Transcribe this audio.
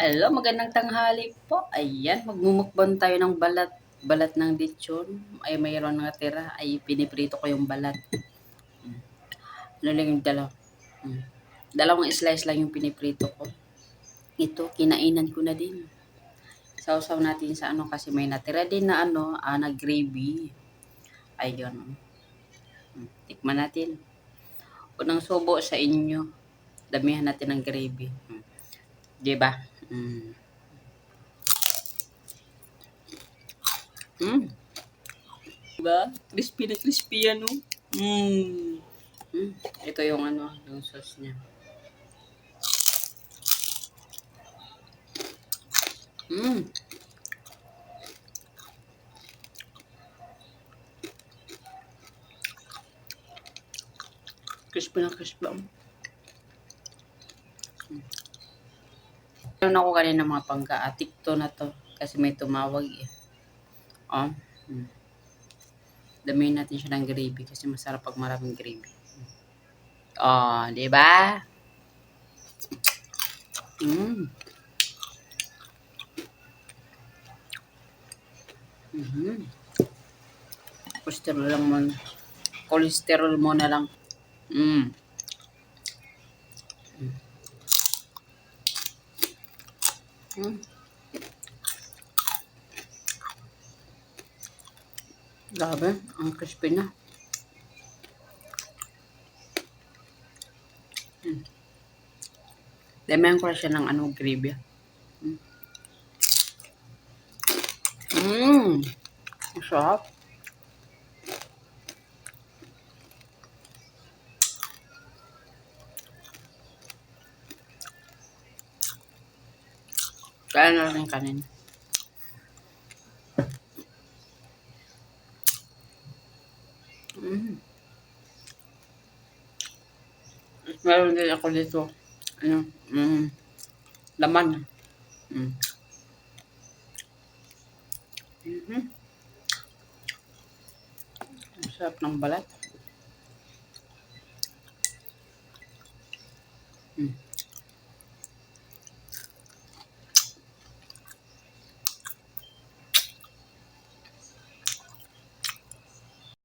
Hello, magandang tanghali po. Ayan, magmumukbang tayo ng balat ng lechon. Ay mayroon natira, ay piniprito ko yung balat. Ano lang yung dalawang slice lang yung piniprito ko. Ito, kinainan ko na din. Sausaw natin sa ano kasi may natira din na na gravy. Ayun. Tikman natin. Unang subo sa inyo. Damihan natin ng gravy. Diba? Mm. Mm. Diba? Crispy na crispy yan, oh. Mm. Mm. Ito yung yung sauce niya. Mm. Crispy na crispy. Meron ako kanina mga pangka-atik to na to. Kasi may tumawag eh. Oh. Mm. Damihin natin siya ng gravy kasi masarap pag maraming gravy. Oh, di ba? Mm. Mm-hmm. Cholesterol lang mo. Cholesterol mo na lang. Mm. Mm. Grabe, ang crispy na. Mm. Damihan ko na siya ng gravy. Mm. Mm. Ang sarap. Kaya na rin kanina. Mm. Meron din ako dito. Ano? Laman. Mm. Mm-hmm. Ang sarap ng balat. Mm.